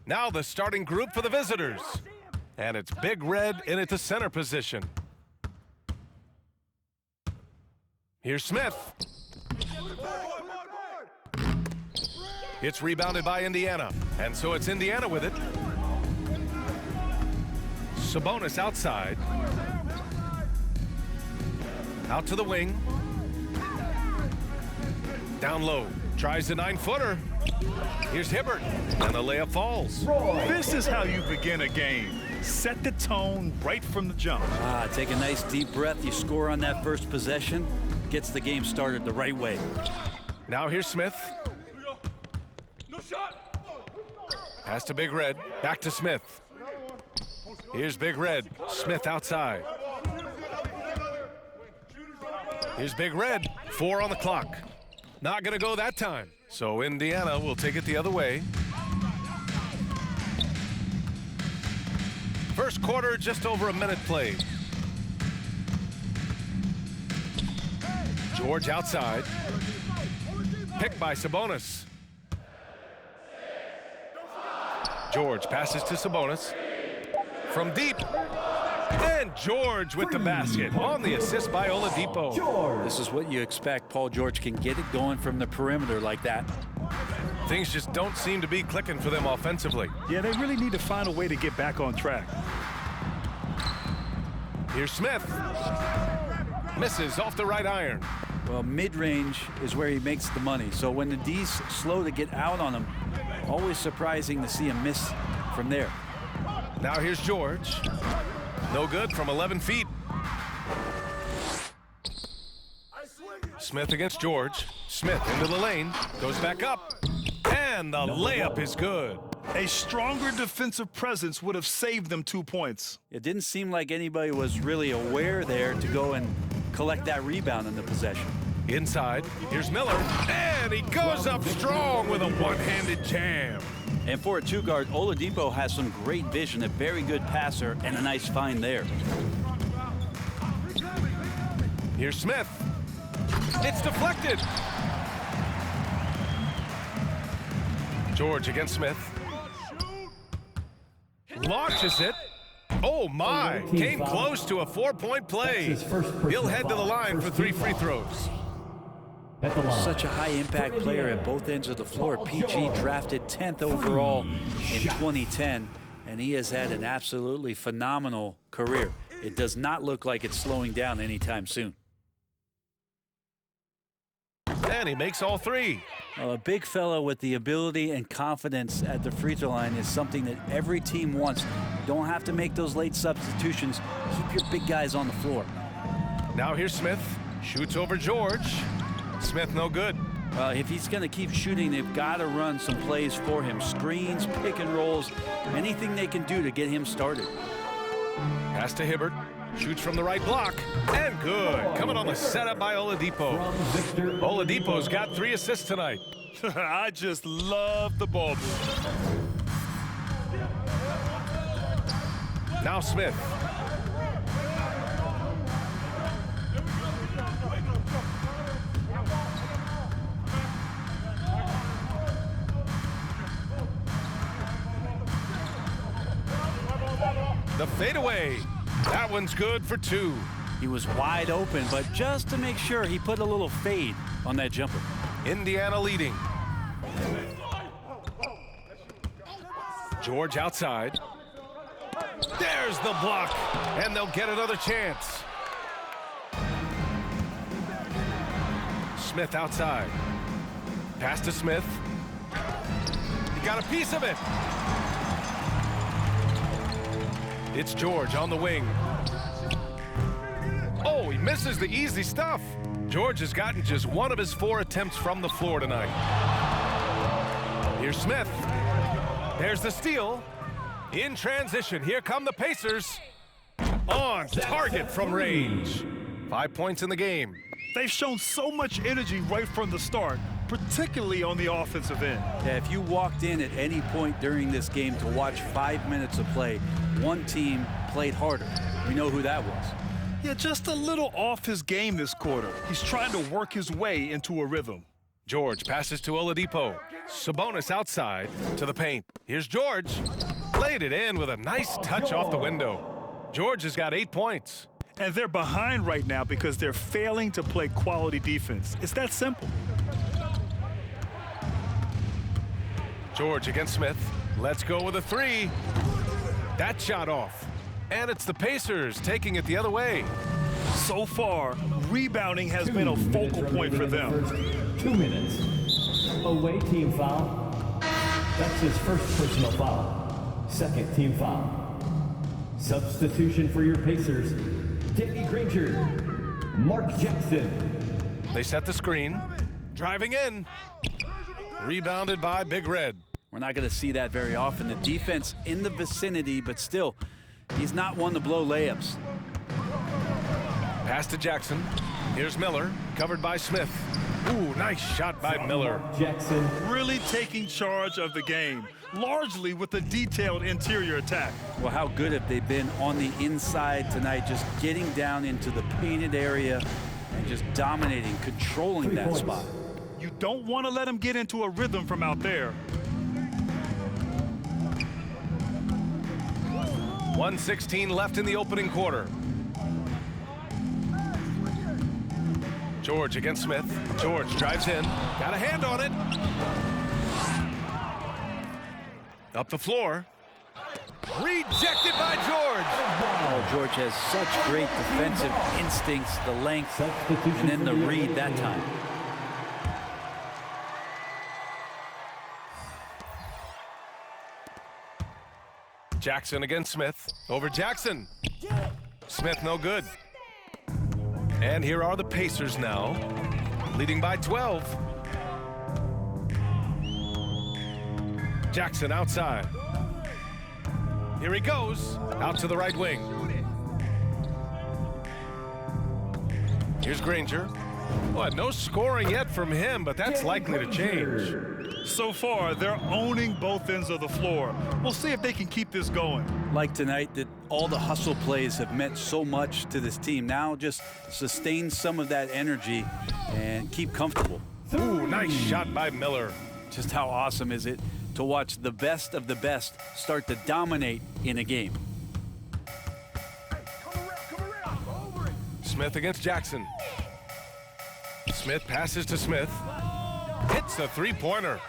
Now the starting group for the visitors. And it's Big Red in at the center position. Here's Smith. It's rebounded by Indiana, and so it's Indiana with it. Sabonis outside. Out to the wing. Down low. Tries the 9-footer. Here's Hibbert, and the layup falls. This is how you begin a game. Set the tone right from the jump. Take a nice deep breath. You score on that first possession. Gets the game started the right way. Now here's Smith. Pass to Big Red. Back to Smith. Here's Big Red. Smith outside. Here's Big Red. 4 on the clock. Not going to go that time. So Indiana will take it the other way. First quarter, just over a minute played. George outside. Picked by Sabonis. George passes to Sabonis. From deep. And George with the basket on the assist by Oladipo. This is what you expect. Paul George can get it going from the perimeter like that. Things just don't seem to be clicking for them offensively. Yeah, they really need to find a way to get back on track. Here's Smith. Misses off the right iron. Well, mid-range is where he makes the money. So when the D's slow to get out on him, always surprising to see him miss from there. Now here's George. No good from 11 feet. Smith against George. Smith into the lane. Goes back up. And the layup is good. A stronger defensive presence would have saved them 2 points. It didn't seem like anybody was really aware there to go and collect that rebound in the possession. Inside, here's Miller. And he goes up strong with a one-handed jam. And for a two-guard, Oladipo has some great vision, a very good passer, and a nice find there. Here's Smith. It's deflected. George against Smith. Launches it. Oh my, came close to a 4-point play. He'll head to the line for 3 free throws. Such a high-impact player at both ends of the floor. PG drafted 10th overall in 2010, and he has had an absolutely phenomenal career. It does not look like it's slowing down anytime soon. And he makes all 3. Well, a big fellow with the ability and confidence at the free throw line is something that every team wants. You don't have to make those late substitutions. Keep your big guys on the floor. Now here's Smith. Shoots over George. Smith no good. If he's going to keep shooting, they've got to run some plays for him. Screens, pick and rolls, anything they can do to get him started. Pass to Hibbert. Shoots from the right block. And good. Coming on the setup by Oladipo. Oladipo's got 3 assists tonight. I just love the ball. Now Smith. The fadeaway. That one's good for 2. He was wide open, but just to make sure, he put a little fade on that jumper. Indiana leading. George outside. There's the block, and they'll get another chance. Smith outside. Pass to Smith. He got a piece of it. It's George on the wing. Oh, he misses the easy stuff. George has gotten just 1 of his 4 attempts from the floor tonight. Here's Smith. There's the steal. In transition, here come the Pacers. On target from range. 5 points in the game. They've shown so much energy right from the start, particularly on the offensive end. Yeah, if you walked in at any point during this game to watch 5 minutes of play, one team played harder. We know who that was. Yeah, just a little off his game this quarter. He's trying to work his way into a rhythm. George passes to Oladipo. Sabonis outside to the paint. Here's George. Laid it in with a nice touch off the window. George has got 8 points. And they're behind right now because they're failing to play quality defense. It's that simple. George against Smith. Let's go with a 3. That shot off. And it's the Pacers taking it the other way. So far, rebounding has been a focal point for them. 2 minutes. Away team foul. That's his first personal foul. Second team foul. Substitution for your Pacers. Danny Granger. Mark Jackson. They set the screen. Driving in. Rebounded by Big Red. We're not going to see that very often. The defense in the vicinity, but still, he's not one to blow layups. Pass to Jackson. Here's Miller, covered by Smith. Ooh, nice shot by Miller. Jackson. Really taking charge of the game, largely with a detailed interior attack. Well, how good have they been on the inside tonight, just getting down into the painted area and just dominating, controlling 3 that points. spot. You don't want to let him get into a rhythm from out there. 1:16 left in the opening quarter. George against Smith. George drives in. Got a hand on it. Up the floor. Rejected by George. Oh, George has such great defensive instincts, the length, and then the read that time. Jackson against Smith. Over Jackson. Smith no good. And here are the Pacers now, leading by 12. Jackson outside. Here he goes, out to the right wing. Here's Granger. Well, no scoring yet from him, but that's likely to change. So far, they're owning both ends of the floor. We'll see if they can keep this going. Like tonight, that all the hustle plays have meant so much to this team. Now just sustain some of that energy and keep comfortable. Ooh, nice shot by Miller. Just how awesome is it to watch the best of the best start to dominate in a game. Smith against Jackson. Smith passes to Smith. Hits a three-pointer.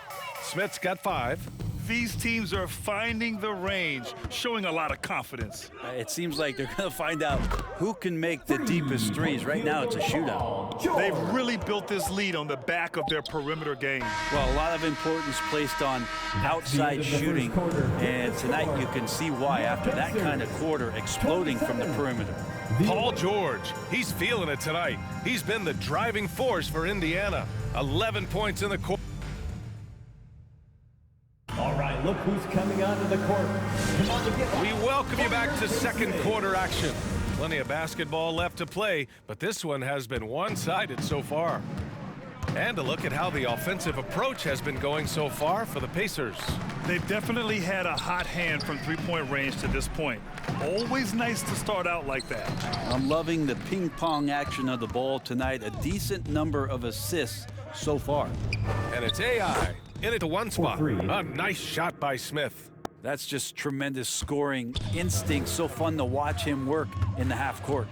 Smith's got 5. These teams are finding the range, showing a lot of confidence. It seems like they're going to find out who can make the deepest threes. Right now, it's a shootout. They've really built this lead on the back of their perimeter game. Well, a lot of importance placed on outside shooting, and tonight you can see why after that kind of quarter exploding from the perimeter. Paul George, he's feeling it tonight. He's been the driving force for Indiana. 11 points in the quarter. All right, look who's coming onto the court. Come on to get We welcome you back to second quarter action. Plenty of basketball left to play, but this one has been one-sided so far. And a look at how the offensive approach has been going so far for the Pacers. They've definitely had a hot hand from three-point range to this point. Always nice to start out like that. I'm loving the ping-pong action of the ball tonight. A decent number of assists so far. And it's AI in it to one spot. 4-3. A nice shot by Smith. That's just tremendous scoring instinct. So fun to watch him work in the half court.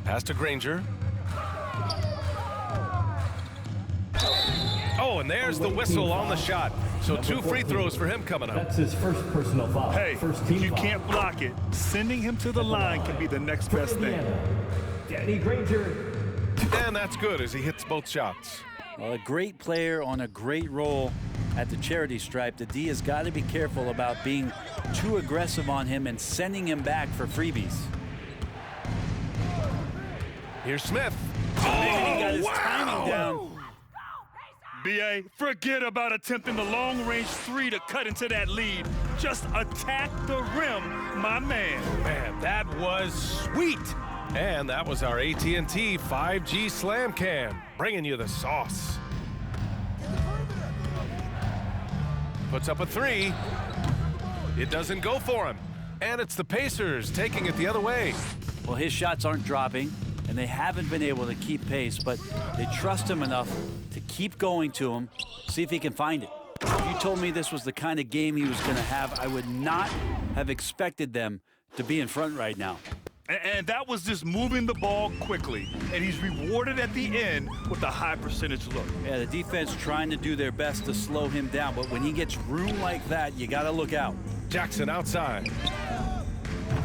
Pass to Granger. Oh, and there's the whistle on the shot. So 2 free throws for him coming up. That's his first personal foul. Hey, first team you foul. can't block it. Sending him to the line can be the next best thing. Danny Granger. And that's good as he hits both shots. Well, a great player on a great role at the charity stripe. The D has got to be careful about being too aggressive on him and sending him back for freebies. Here's Smith. And he got his timing down. B.A., forget about attempting the long-range 3 to cut into that lead. Just attack the rim, my man. Man, that was sweet. And that was our AT&T 5G Slam Cam, bringing you the sauce. Puts up a 3. It doesn't go for him. And it's the Pacers taking it the other way. Well, his shots aren't dropping. and they haven't been able to keep pace, but they trust him enough to keep going to him, see if he can find it. If you told me this was the kind of game he was going to have, I would not have expected them to be in front right now. And that was just moving the ball quickly, and he's rewarded at the end with a high percentage look. Yeah, the defense trying to do their best to slow him down, but when he gets room like that, you got to look out. Jackson outside.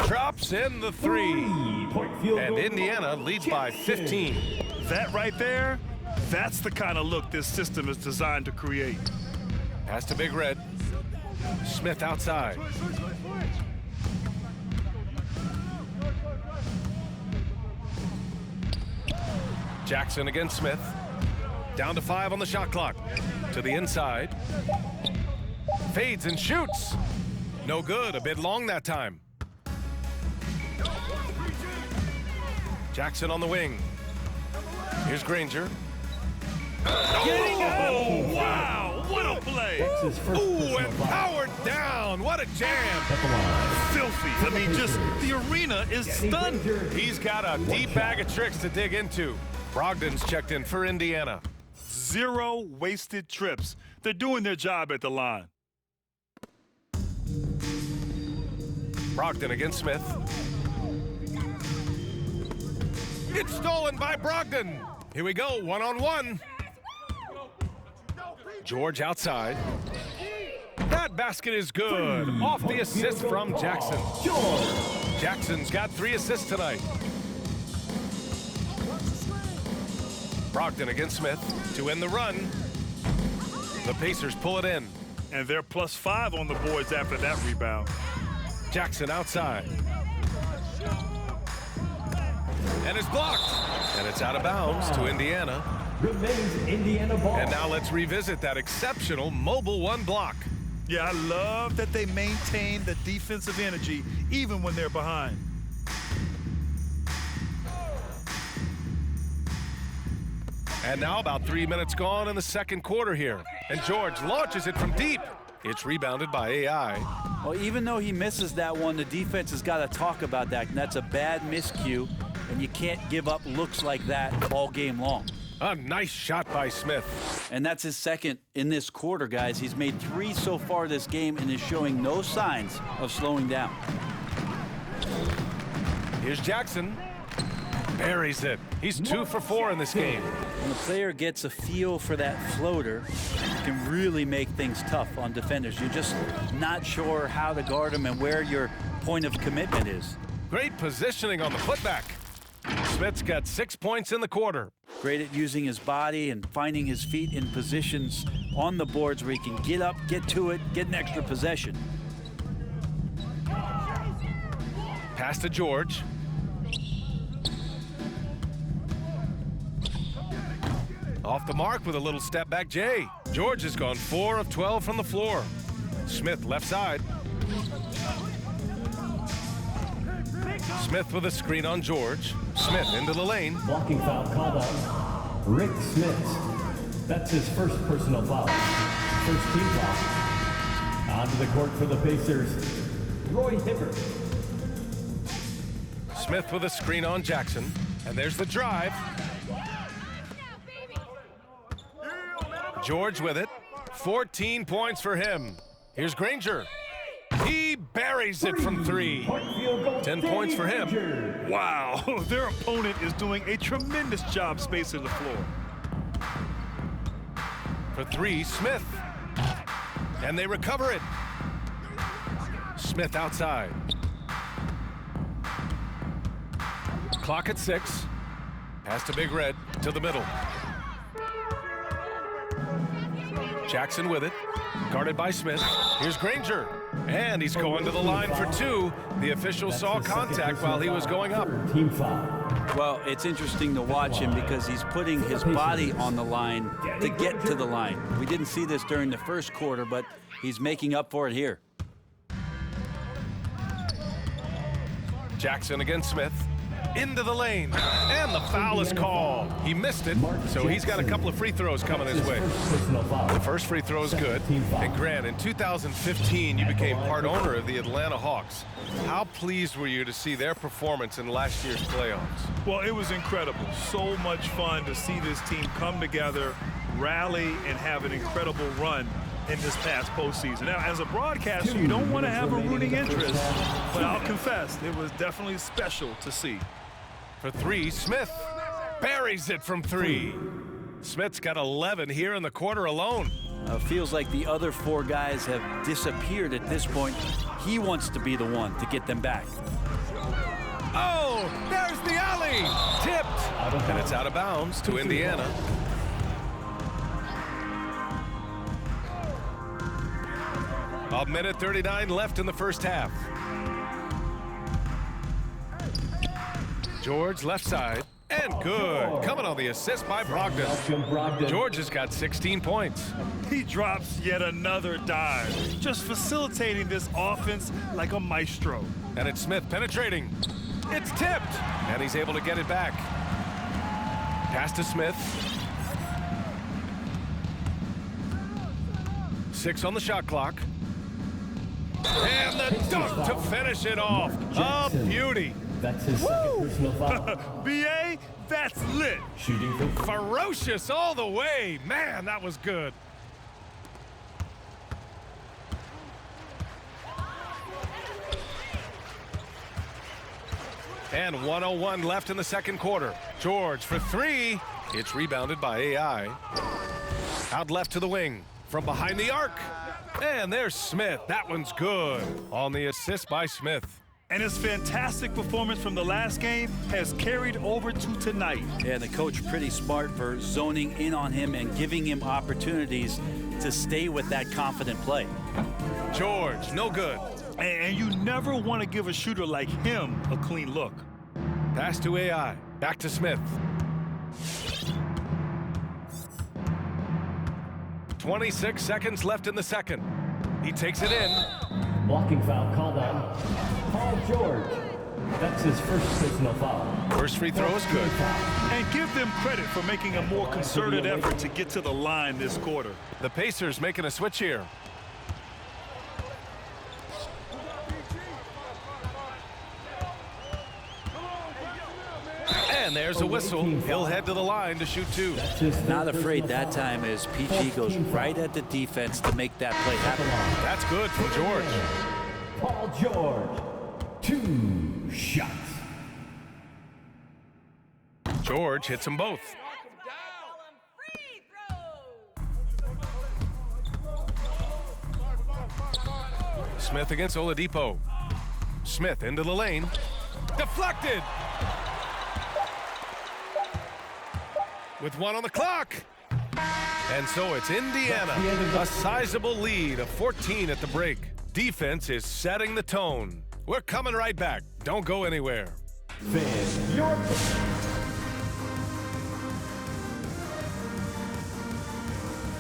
Drops in the three. And Indiana leads by 15. That right there, that's the kind of look this system is designed to create. Pass to Big Red. Smith outside. Jackson against Smith. Down to 5 on the shot clock. To the inside. Fades and shoots. No good, a bit long that time. Jackson on the wing. Here's Granger. Oh, wow, what a play. Ooh, and powered down. What a jam. Filthy. I mean, just the arena is stunned. He's got a deep bag of tricks to dig into. Brogdon's checked in for Indiana. 0 wasted trips. They're doing their job at the line. Brogdon against Smith. It's stolen by Brogdon. Here we go, one-on-one. George outside. That basket is good. Off the assist from Jackson. Jackson's got 3 assists tonight. Brogdon against Smith to end the run. The Pacers pull it in. And they're +5 on the boards after that rebound. Jackson outside. And it's blocked. And it's out of bounds to Indiana. Remains Indiana ball. And now let's revisit that exceptional mobile 1 block. Yeah, I love that they maintain the defensive energy even when they're behind. And now about 3 minutes gone in the second quarter here. And George launches it from deep. It's rebounded by AI. Well, even though he misses that one, the defense has got to talk about that, and that's a bad miscue, and you can't give up looks like that all game long. A nice shot by Smith. And that's his second in this quarter, guys. He's made 3 so far this game and is showing no signs of slowing down. Here's Jackson. Buries it. He's 2 for 4 in this game. When a player gets a feel for that floater, it can really make things tough on defenders. You're just not sure how to guard him and where your point of commitment is. Great positioning on the putback. Smith's got 6 points in the quarter. Great at using his body and finding his feet in positions on the boards where he can get up, get to it, get an extra possession. Pass to George. Off the mark with a little step back, Jay. George has gone 4 of 12 from the floor. Smith left side. Smith with a screen on George. Smith into the lane. Blocking foul called on Rick Smith. That's his first personal foul. First team foul. Onto the court for the Pacers, Roy Hibbert. Smith with a screen on Jackson. And there's the drive. George with it. 14 points for him. Here's Granger. He buries it from 3. 10 points for him. Wow, their opponent is doing a tremendous job spacing the floor. For 3, Smith. And they recover it. Smith outside. Clock at 6. Pass to Big Red to the middle. Jackson with it. Guarded by Smith. Here's Granger. And he's going to the line for 2. The official saw contact while he was going up. Team foul. Well, it's interesting to watch him because he's putting his body on the line to get to the line. We didn't see this during the first quarter, but he's making up for it here. Jackson against Smith. into the lane, and the foul is called. He missed it, so he's got a couple of free throws coming his way. The first free throw is good. And Grant, in 2015, you became part owner of the Atlanta Hawks. How pleased were you to see their performance in last year's playoffs? Well, it was incredible. So much fun to see this team come together, rally, and have an incredible run in this past postseason. Now, as a broadcaster, you don't want to have a rooting interest, but I'll confess, it was definitely special to see. For three, Smith buries it from three. Smith's got 11 here in the quarter alone. Feels like the other four guys have disappeared at this point. He wants to be the one to get them back. Oh, there's the alley. Tipped. And it's out of bounds to Indiana. A minute 39 left in the first half. George left side. And good. Coming on the assist by Brogdon. George has got 16 points. He drops yet another dive, just facilitating this offense like a maestro. And it's Smith penetrating. It's tipped. And he's able to get it back. Pass to Smith. 6 on the shot clock. And the dunk to finish it off. A beauty. That's his second personal foul. B.A., that's lit. Shooting from Ferocious all the way. Man, that was good. And 1:01 left in the second quarter. George for three. It's rebounded by AI. Out left to the wing. From behind the arc. And there's Smith. That one's good. On the assist by Smith. And his fantastic performance from the last game has carried over to tonight. And the coach pretty smart for zoning in on him and giving him opportunities to stay with that confident play. George, no good. And you never want to give a shooter like him a clean look. Pass to AI. Back to Smith. 26 seconds left in the second. He takes it in. blocking foul called on Paul George. That's his first personal foul. First free throw is good. And give them credit for making a more concerted effort to get to the line this quarter. The Pacers making a switch here. And there's a whistle. He'll head to the line to shoot two. Not afraid that time as PG goes right at the defense to make that play happen. That's good from George. Paul George, 2 shots. George hits them both. Smith against Oladipo. Smith into the lane. Deflected. With 1 on the clock. And so it's Indiana. A sizable lead of 14 at the break. Defense is setting the tone. We're coming right back. Don't go anywhere.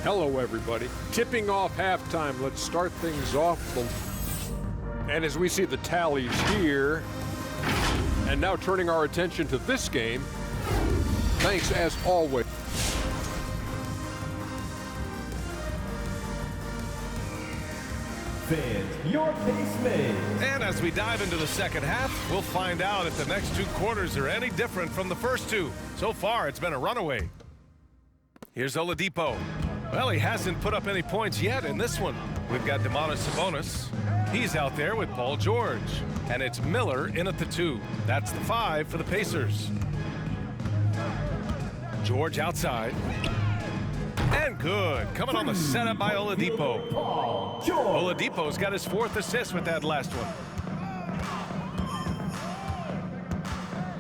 Hello, everybody. Tipping off halftime. Let's start things off. And as we see the tallies here, and now turning our attention to this game, thanks as always. Fans, your basement. And as we dive into the second half, we'll find out if the next 2 quarters are any different from the first 2. So far, it's been a runaway. Here's Oladipo. Well, he hasn't put up any points yet in this one. We've got Domantas Sabonis. He's out there with Paul George. And it's Miller in at the 2. That's the 5 for the Pacers. George outside. And good. Coming on the setup by Oladipo. Paul George. Oladipo's got his 4th assist with that last one.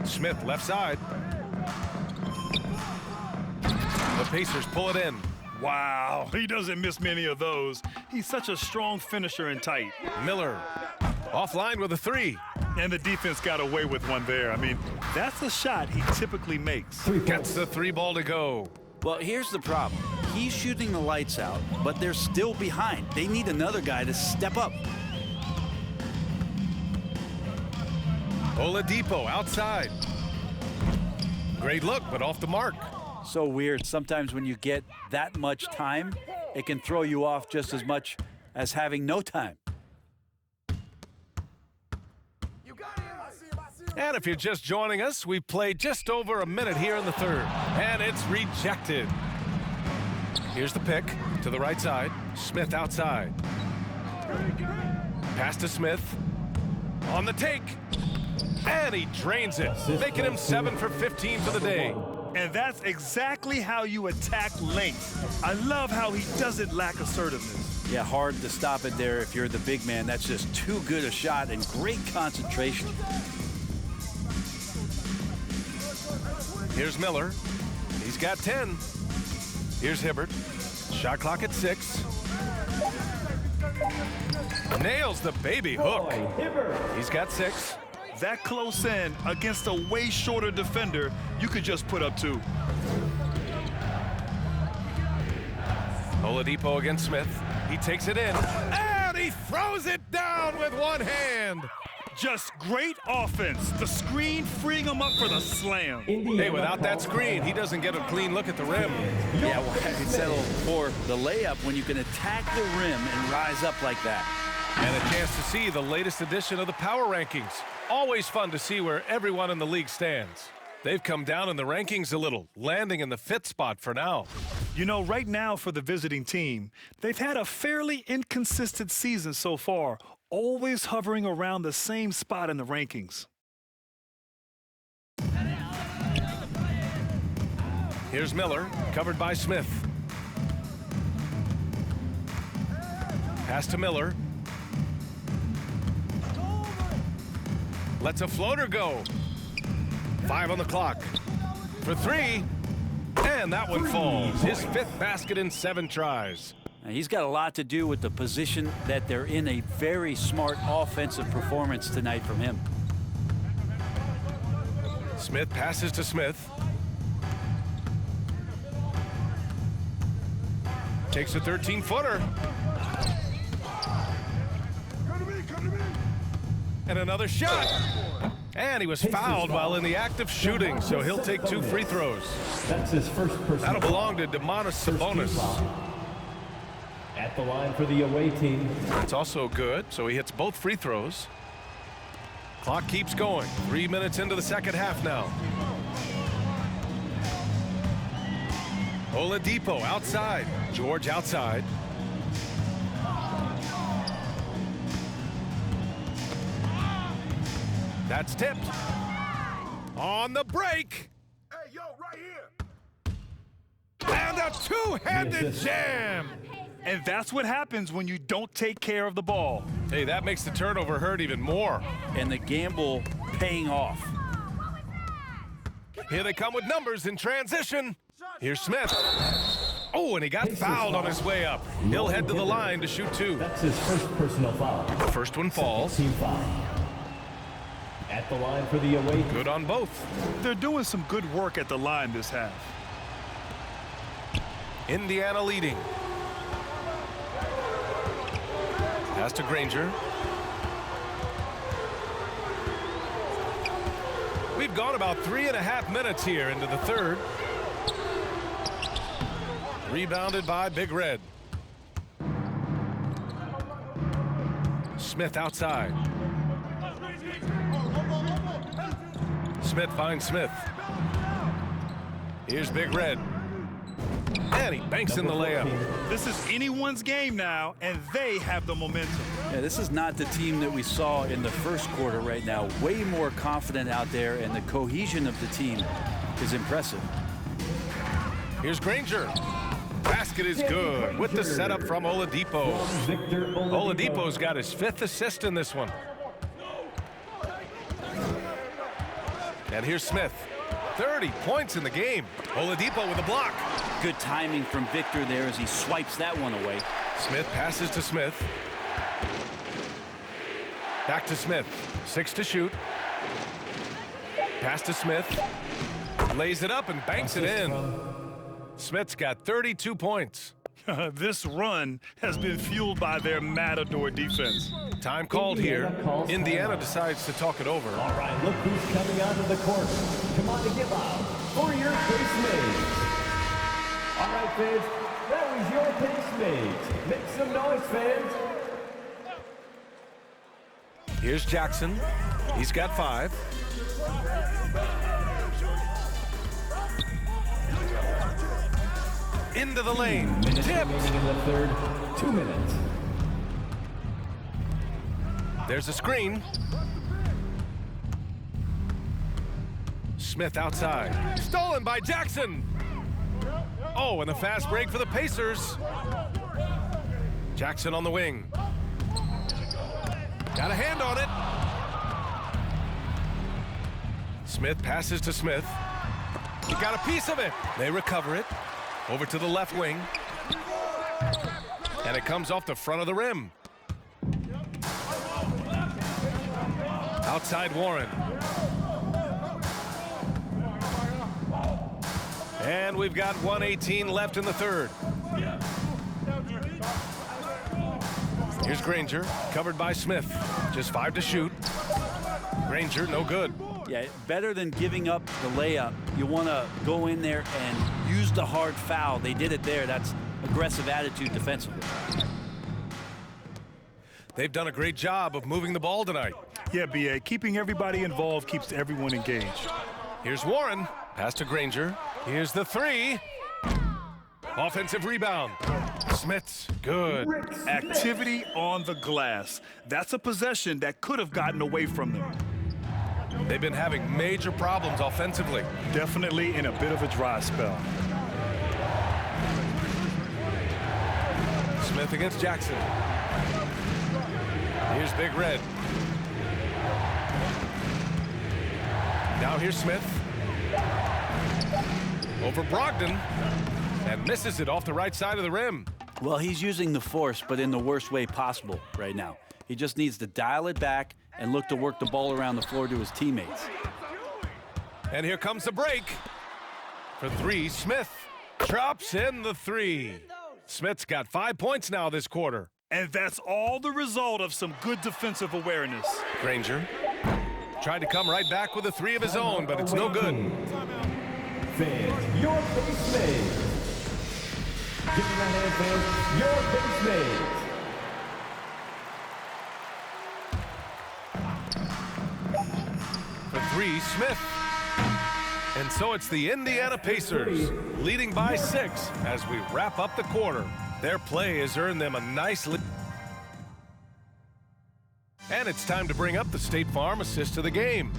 Smith left side. The Pacers pull it in. Wow, he doesn't miss many of those. He's such a strong finisher and tight. Miller offline with a 3. And the defense got away with one there. I mean, that's a shot he typically makes. Gets the 3 ball to go. Well, here's the problem. He's shooting the lights out, but they're still behind. They need another guy to step up. Oladipo outside. Great look, but off the mark. So weird. Sometimes when you get that much time, it can throw you off just as much as having no time. And if you're just joining us, we've played just over a minute here in the third, and it's rejected. Here's the pick to the right side. Smith outside. Pass to Smith. On the take. And he drains it, making him 7 for 15 for the day. And that's exactly how you attack length. I love how he doesn't lack assertiveness. Yeah, hard to stop it there if you're the big man. That's just too good a shot and great concentration. Here's Miller. He's got 10. Here's Hibbert. Shot clock at 6. Nails the baby hook. He's got 6. That close in against a way shorter defender, you could just put up 2. Oladipo against Smith. He takes it in, and he throws it down with one hand. Just great offense. The screen freeing him up for the slam. Hey, without that screen, he doesn't get a clean look at the rim. Yeah, well, I can settle for the layup when you can attack the rim and rise up like that. And a chance to see the latest edition of the power rankings. Always fun to see where everyone in the league stands. They've come down in the rankings a little, landing in the 5th spot for now. You know, right now for the visiting team, they've had a fairly inconsistent season so far, always hovering around the same spot in the rankings. Here's Miller, covered by Smith. Pass to Miller. Lets a floater go. 5 on the clock. For 3. And that one falls. His 5th basket in 7 tries. Now, he's got a lot to do with the position that they're in. A very smart offensive performance tonight from him. Smith passes to Smith. Takes a 13-footer. And another shot. And he was fouled while in the act of shooting, so he'll take 2 free throws. That's his first personal. That'll belong to Demonis Sabonis. At the line for the away team. That's also good, so he hits both free throws. Clock keeps going. 3 minutes into the second half now. Oladipo outside. George outside. That's tipped. On the break. Hey, yo, right here. And a two-handed jam. And that's what happens when you don't take care of the ball. Hey, that makes the turnover hurt even more. And the gamble paying off. Here they come with numbers in transition. Here's Smith. Oh, and he got fouled on his way up. He'll head to the line to shoot 2. That's his first personal foul. The first one falls. Team foul. At the line for the away team. Good on both. They're doing some good work at the line this half. Indiana leading. Pass to Granger. We've gone about 3.5 minutes here into the third. Rebounded by Big Red. Smith outside. Smith finds Smith. Here's Big Red. And he banks in the layup. This is anyone's game now, and they have the momentum. Yeah, this is not the team that we saw in the first quarter right now. Way more confident out there, and the cohesion of the team is impressive. Here's Granger. Basket is good with the setup from Oladipo. Oladipo's got his 5th assist in this one. And here's Smith. 30 points in the game. Oladipo with a block. Good timing from Victor there as he swipes that one away. Smith passes to Smith. Back to Smith. 6 to shoot. Pass to Smith. Lays it up and banks it in. Smith's got 32 points. This run has been fueled by their Matador defense. Time called here. Indiana decides to talk it over. All right, look who's coming onto the court. Come on to give out. for your pace mates. All right, fans, that was your pace mates. Make some noise, fans. Here's Jackson. He's got 5. Into the lane. Minutes Tipped. remaining in the third. 2 minutes. There's a screen. Smith outside. Stolen by Jackson. Oh, and a fast break for the Pacers. Jackson on the wing. Got a hand on it. Smith passes to Smith. He got a piece of it. They recover it. Over to the left wing. And it comes off the front of the rim. Outside Warren. And we've got 1:18 left in the third. Here's Granger, covered by Smith. Just 5 to shoot. Granger, no good. Yeah, better than giving up the layup. You want to go in there and use the hard foul. They did it there. That's aggressive attitude defensively. They've done a great job of moving the ball tonight. Yeah, B.A., keeping everybody involved keeps everyone engaged. Here's Warren, pass to Granger. Here's the 3. Offensive rebound. Smith's good. Activity on the glass. That's a possession that could have gotten away from them. They've been having major problems offensively. Definitely in a bit of a dry spell. Smith against Jackson. Here's Big Red. Now here's Smith. Over Brogdon. And misses it off the right side of the rim. Well, he's using the force, but in the worst way possible right now. He just needs to dial it back and look to work the ball around the floor to his teammates. And here comes the break. For 3, Smith drops in the 3. Smith's got 5 points now this quarter. And that's all the result of some good defensive awareness. Granger tried to come right back with a 3 of his own, but it's no good. Fans, your pace mates. Give me that hand, fans. Your pace mates. For 3, Smith. And so it's the Indiana Pacers leading by 6 as we wrap up the quarter. Their play has earned them a nice lead. And it's time to bring up the State Farm assist of the game.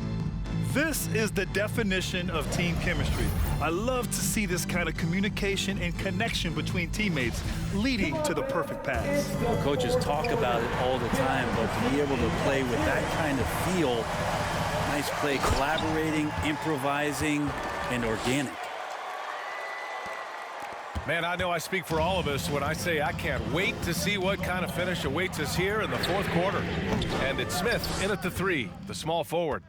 This is the definition of team chemistry. I love to see this kind of communication and connection between teammates leading to the perfect pass. Coaches talk about it all the time, but to be able to play with that kind of feel, nice play, collaborating, improvising, and organic. Man, I know I speak for all of us when I say I can't wait to see what kind of finish awaits us here in the fourth quarter. And it's Smith in at the 3, the small forward.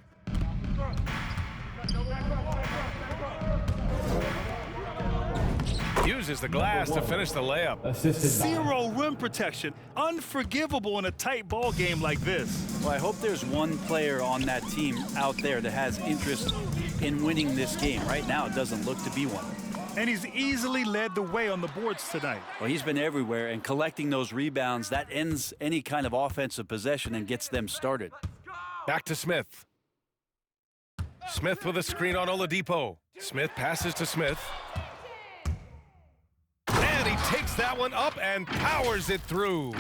Uses the glass to finish the layup. Zero rim protection. Unforgivable in a tight ball game like this. Well, I hope there's one player on that team out there that has interest in winning this game. Right now, it doesn't look to be one. And he's easily led the way on the boards tonight. Well, he's been everywhere, and collecting those rebounds, that ends any kind of offensive possession and gets them started. Back to Smith. Smith with a screen on Oladipo. Smith passes to Smith. And he takes that one up and powers it through.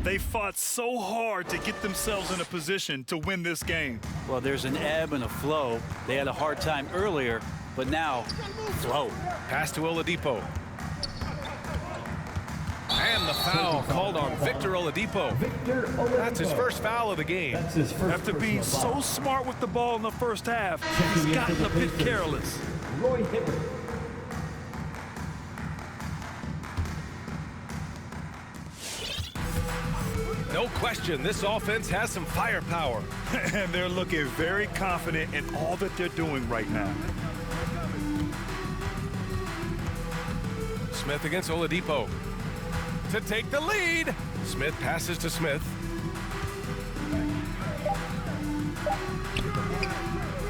They fought so hard to get themselves in a position to win this game. Well, there's an ebb and a flow. They had a hard time earlier, but now, flow. Pass to Oladipo. And the foul called on Victor Oladipo. That's his first foul of the game. After being so smart with the ball in the first half, he's gotten a bit careless. Roy Hibbert. No question, this offense has some firepower. And they're looking very confident in all that they're doing right now. Smith against Oladipo. To take the lead. Smith passes to Smith.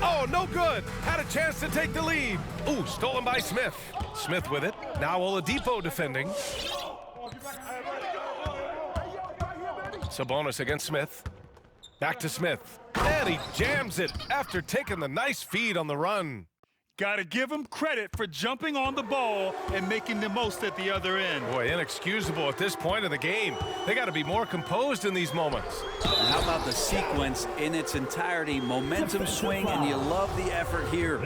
Oh, no good. Had a chance to take the lead. Ooh, stolen by Smith. Smith with it. Now Oladipo defending. Sabonis against Smith. Back to Smith. And he jams it after taking the nice feed on the run. Got to give him credit for jumping on the ball and making the most at the other end. Boy, inexcusable at this point of the game. They got to be more composed in these moments. And how about the sequence in its entirety? Momentum swing, and you love the effort here.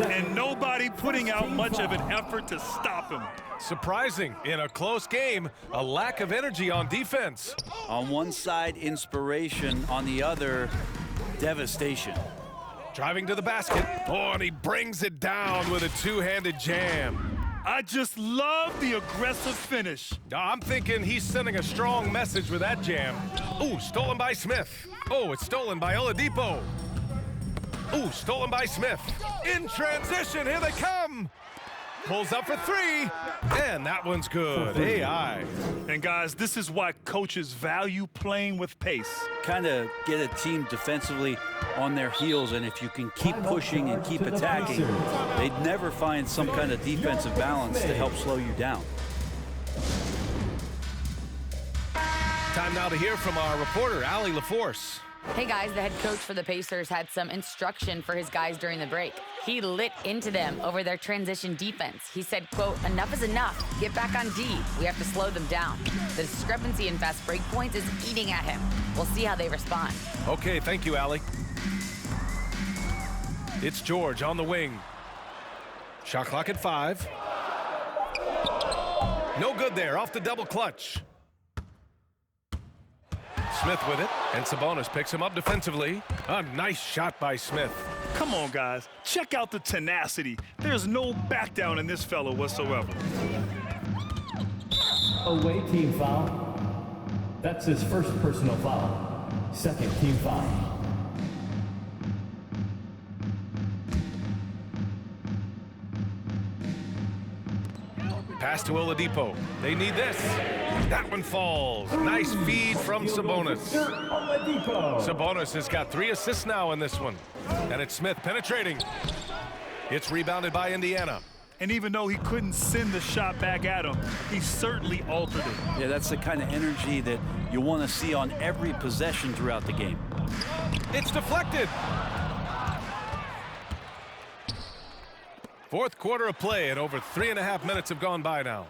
And nobody putting out much of an effort to stop him. Surprising, in a close game, a lack of energy on defense. On one side, inspiration. On the other, devastation. Driving to the basket. Oh, and he brings it down with a two-handed jam. I just love the aggressive finish. I'm thinking he's sending a strong message with that jam. Ooh, stolen by Smith. Oh, it's stolen by Oladipo. Ooh, stolen by Smith. In transition, here they come. Pulls up for three, and that one's good. AI. And guys, this is why coaches value playing with pace. Kind of get a team defensively on their heels, and if you can keep pushing and keep attacking, they'd never find some kind of defensive balance to help slow you down. Time now to hear from our reporter, Allie LaForce. Hey guys, the head coach for the Pacers had some instruction for his guys during the break. He lit into them over their transition defense. He said, quote, "Enough is enough. Get back on D. We have to slow them down. The discrepancy in fast break points is eating at him. We'll see how they respond." Okay, thank you, Allie. It's George on the wing. Shot clock at 5. No good there, off the double clutch. Smith with it, and Sabonis picks him up defensively. A nice shot by Smith. Come on, guys. Check out the tenacity. There's no back down in this fellow whatsoever. Away team foul. That's his first personal foul. Second team foul. Pass to Oladipo. They need this. That one falls. Nice feed from Sabonis. Sabonis has got 3 assists now in this one. And it's Smith penetrating. It's rebounded by Indiana. And even though he couldn't send the shot back at him, he certainly altered it. Yeah, that's the kind of energy that you want to see on every possession throughout the game. It's deflected. Fourth quarter of play, and over 3.5 minutes have gone by now.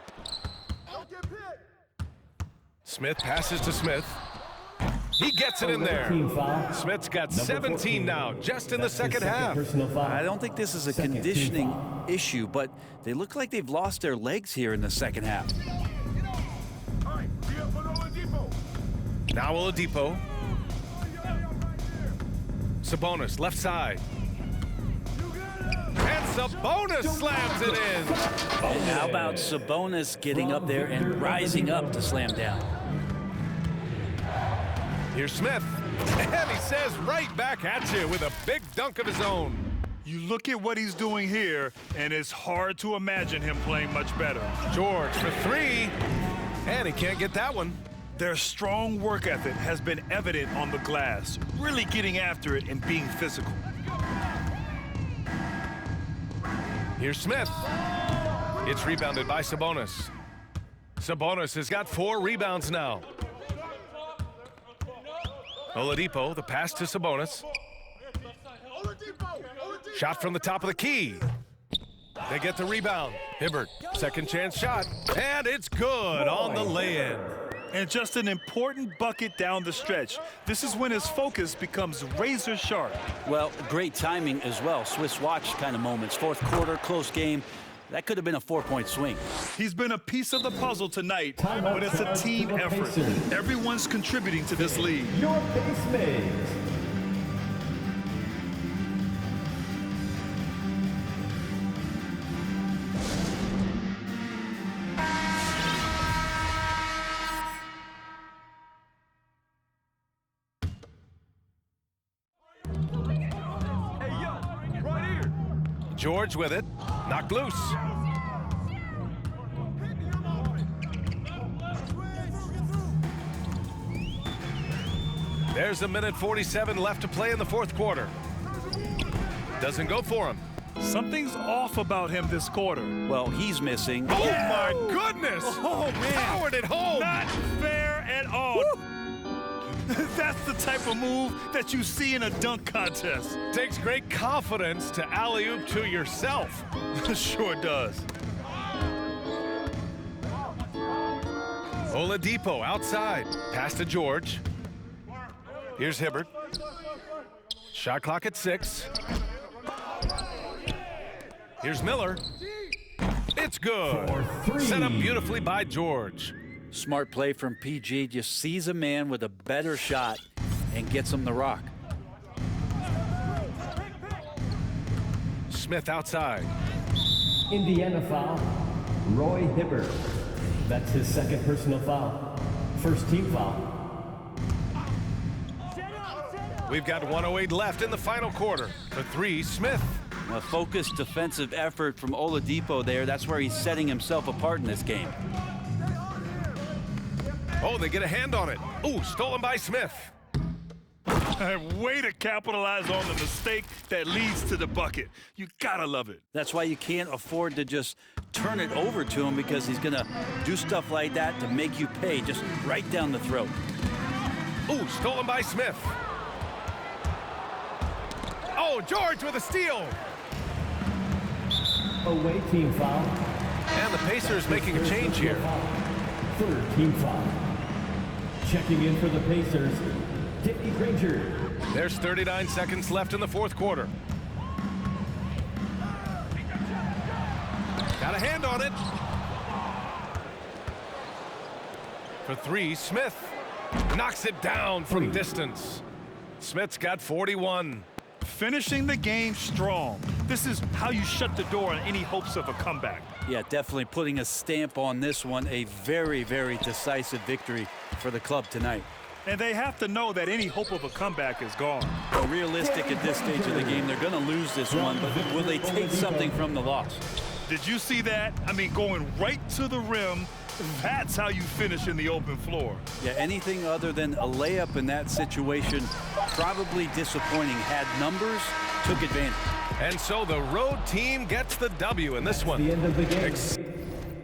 Smith passes to Smith. He gets it in there. Smith's got 17 now, just in the second half. I don't think this is a conditioning issue, but they look like they've lost their legs here in the second half. Now Oladipo. Sabonis, left side. And Sabonis slams it in. And how about Sabonis getting up there and rising up to slam down? Here's Smith. And he says right back at you with a big dunk of his own. You look at what he's doing here, and it's hard to imagine him playing much better. George for 3. And he can't get that one. Their strong work ethic has been evident on the glass, really getting after it and being physical. Here's Smith. It's rebounded by Sabonis. Sabonis has got 4 rebounds now. Oladipo, the pass to Sabonis. Shot from the top of the key. They get the rebound. Hibbert, second chance shot. And it's good on the lay-in. And just an important bucket down the stretch. This is when his focus becomes razor sharp. Well, great timing as well. Swiss watch kind of moments. Fourth quarter, close game. That could have been a 4-point swing. He's been a piece of the puzzle tonight, but it's a team effort. Everyone's contributing to this lead. Your base mates. George with it, knocked loose. There's a minute 47 left to play in the fourth quarter. Doesn't go for him. Something's off about him this quarter. Well, he's missing. Oh, my goodness. Oh, man. Powered it home. Not fair at all. That's the type of move that you see in a dunk contest. Takes great confidence to alley-oop to yourself. Sure does. Oladipo outside. Pass to George. Here's Hibbert. Shot clock at 6. Here's Miller. It's good. Set up beautifully by George. Smart play from PG. Just sees a man with a better shot and gets him the rock. Smith outside. Indiana foul. Roy Hibbert. That's his second personal foul. First team foul. We've got 1:08 left in the final quarter. For 3, Smith. A focused defensive effort from Oladipo there. That's where he's setting himself apart in this game. Oh, they get a hand on it. Ooh, stolen by Smith. Way to capitalize on the mistake that leads to the bucket. You gotta love it. That's why you can't afford to just turn it over to him, because he's gonna do stuff like that to make you pay, just right down the throat. Ooh, stolen by Smith. Oh, George with a steal. Away team foul. And the Pacers making a change here. Third team foul. Checking in for the Pacers, Danny Granger. There's 39 seconds left in the fourth quarter. Got a hand on it. For 3, Smith. Knocks it down from distance. Smith's got 41. Finishing the game strong. This is how you shut the door on any hopes of a comeback. Yeah, definitely putting a stamp on this one. A very, very decisive victory for the club tonight. And they have to know that any hope of a comeback is gone. Well, realistic at this stage of the game, they're going to lose this one, but will they take something from the loss? Did you see that? I mean, going right to the rim, that's how you finish in the open floor. Yeah, anything other than a layup in that situation, probably disappointing. Had numbers, took advantage. And so the road team gets the W in this one. The end of the game.